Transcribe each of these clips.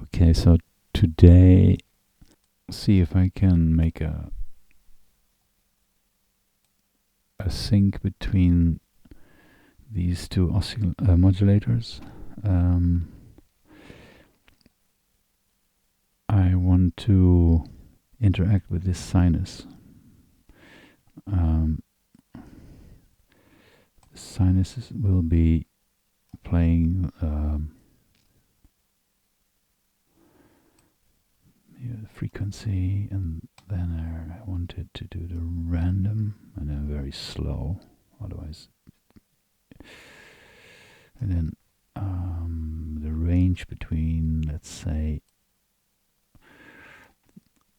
Okay, so today, see if I can make a sync between these two modulators. I want to interact with this sinus. Sinus will be playing the frequency, and then I wanted to do the random and then very slow, otherwise. And then the range between, let's say,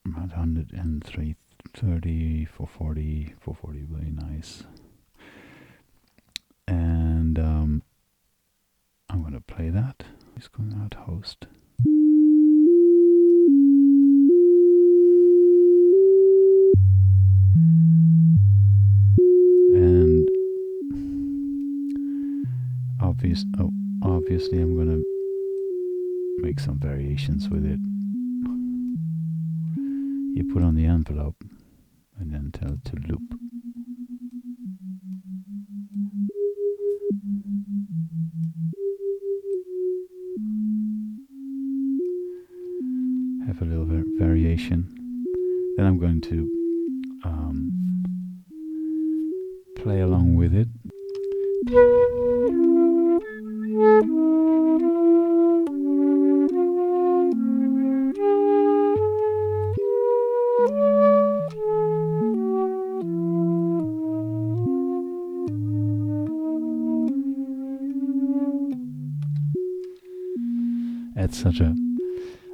about 100 and 330, 440, 440 really nice. And I'm going to play that. It's going out host. And obviously I'm going to make some variations with it. You put on the envelope and then tell it to loop. Have a little variation. Then I'm going to play along with it. Etc.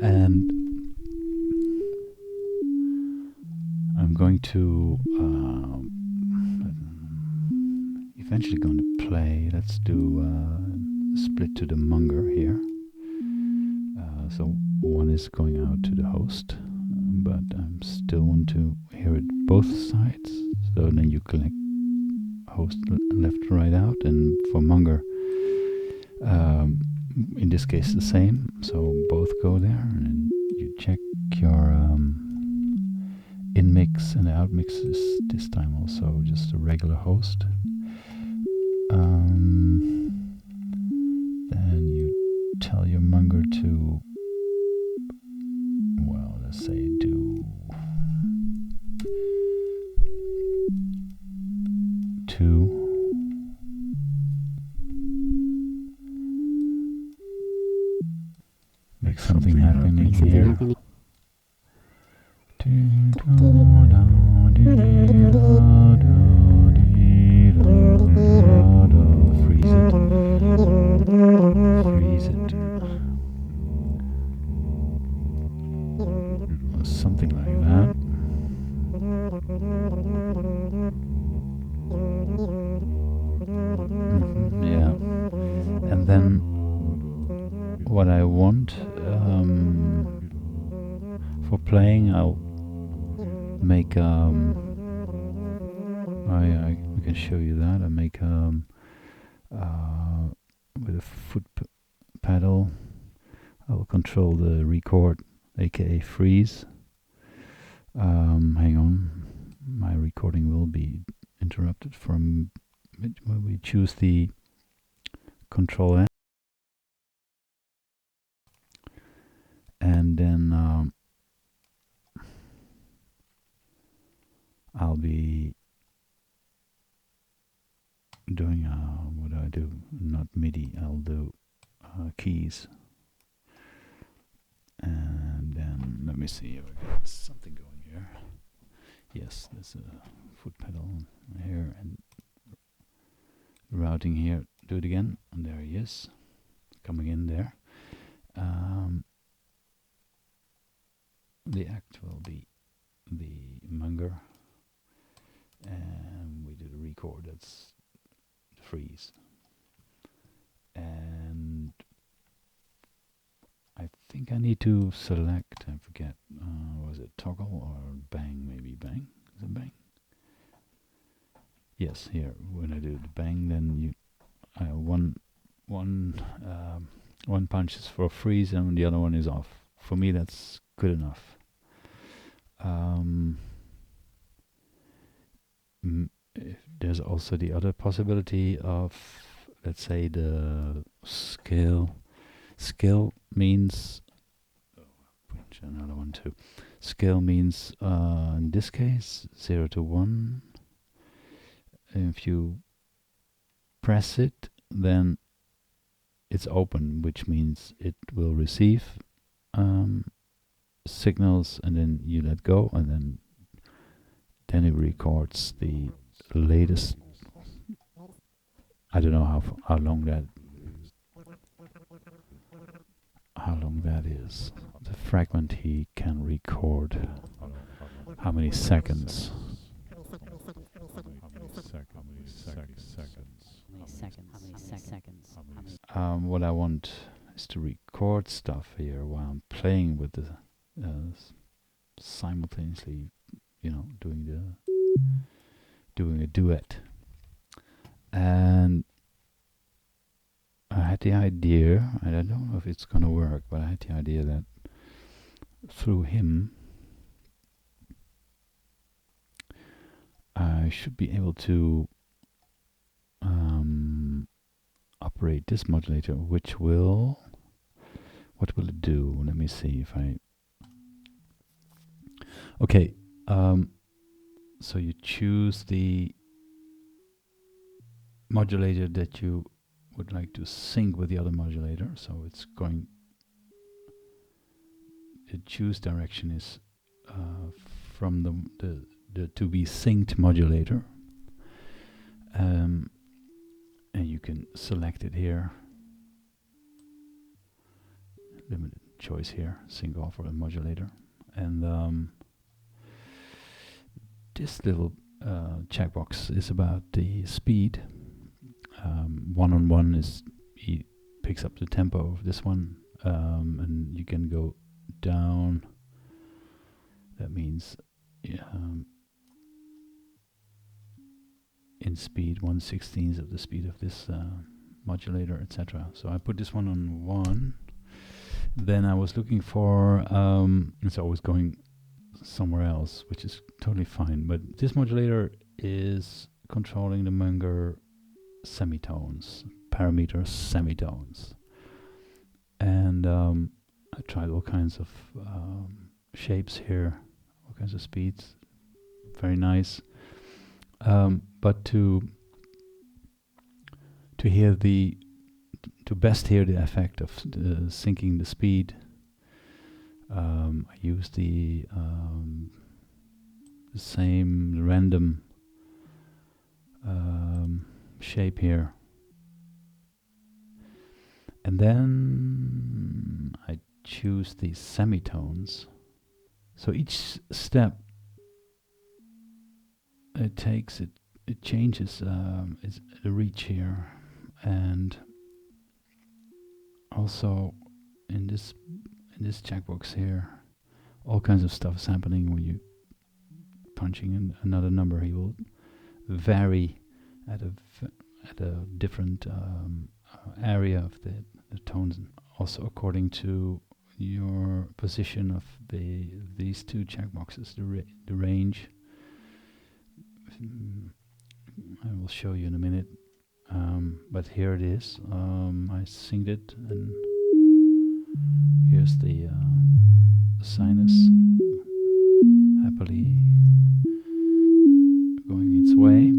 And I'm going to eventually going to play. Let's do split to the Munger here. So one is going out to the host, but I still want to hear it both sides. So then you connect host left, right, out, and for Munger, in this case the same. So both go there, and you check your in mix and the out mix is this time also just a regular host. Then you tell your Munger to, well, let's say do 2. Make something happening here. Freeze it. Something like that. Yeah. And then what I want for playing, I'll make we can show you that. I make with a foot pedal. I will control the record, aka freeze. Hang on, my recording will be interrupted from when we choose the control N, and then I'll be doing what do I do? Not MIDI. I'll do keys, and then let me see if I got something going here. Yes, there's a foot pedal here and routing here. Do it again, and there he is, coming in there. The act will be the Munger, and we do the record. That's the freeze, and I think I need to select. I forget. Was it toggle or bang? Maybe bang. Is it bang? Yes. Here, when I do the bang, then you one One punch is for freeze and the other one is off. For me, that's good enough. There's also the other possibility of, let's say, the scale. Scale means, another one too. Scale means, in this case, 0 to 1. If you press it, then it's open, which means it will receive signals, and then you let go, and then it records the latest. I don't know how long that is. The fragment he can record. How many seconds? What I want is to record stuff here while I'm playing with the simultaneously, doing a duet. And I had the idea, and I don't know if it's gonna work, but I had the idea that through him I should be able to operate this modulator, what will it do? Let me see if I... Okay, so you choose the modulator that you would like to sync with the other modulator, so it's going... The choose direction is from the to be synced modulator, and you can select it here. Limited choice here, sync all for a modulator, and this little checkbox is about the speed. 1-on-1 is he picks up the tempo of this one, and you can go down. That means in speed 1/16 of the speed of this modulator, etc. So I put this one on 1. Then I was looking for it's always going somewhere else, which is totally fine, but this modulator is controlling the Munger semitones, parameter semitones, and I tried all kinds of shapes here, all kinds of speeds, very nice, but to best hear the effect of syncing the speed, I used the same random shape here, and then I choose these semitones. So each step it takes, it changes the reach here, and also in this checkbox here, all kinds of stuff is happening when you punching in another number. He will vary at a different area of the tones, also according to your position of these two checkboxes, the range. I will show you in a minute, but here it is. I synced it, and here's the sinus happily going its way.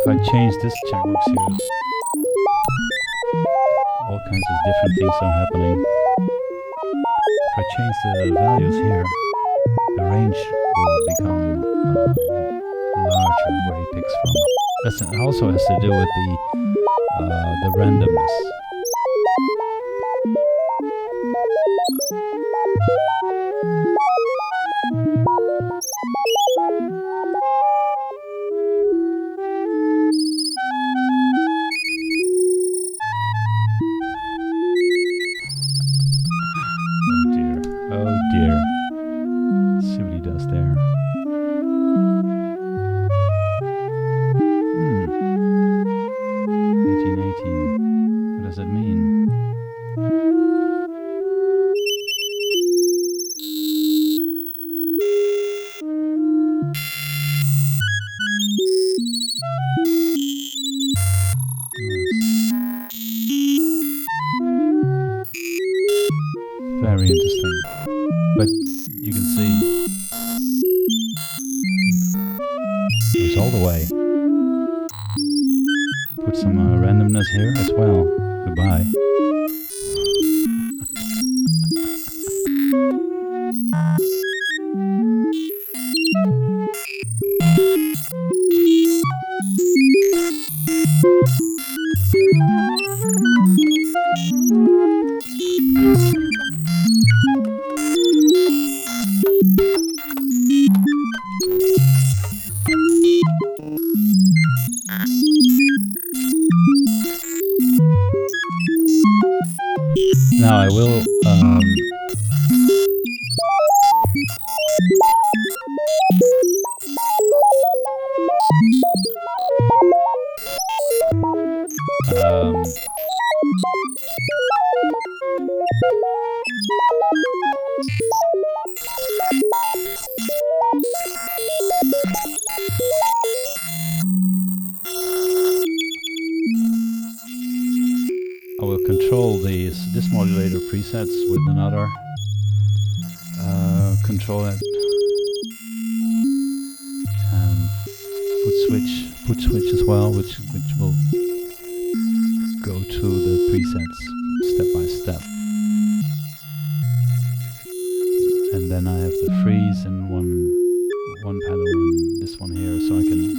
if I change this checkbox here, all kinds of different things are happening. If I change the values here, the range will become larger where he picks from. That also has to do with the randomness. Oh dear. Let's see what he does there. 1818. What does it mean? Very interesting. But you can see it's all the way. Put some randomness here as well. Goodbye. Now I will control this modulator presets with another control it and put switch as well, which will go to the presets step by step. And then I have the freeze and one pedal and this one here, so I can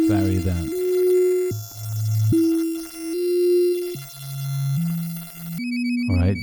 vary that. Alright.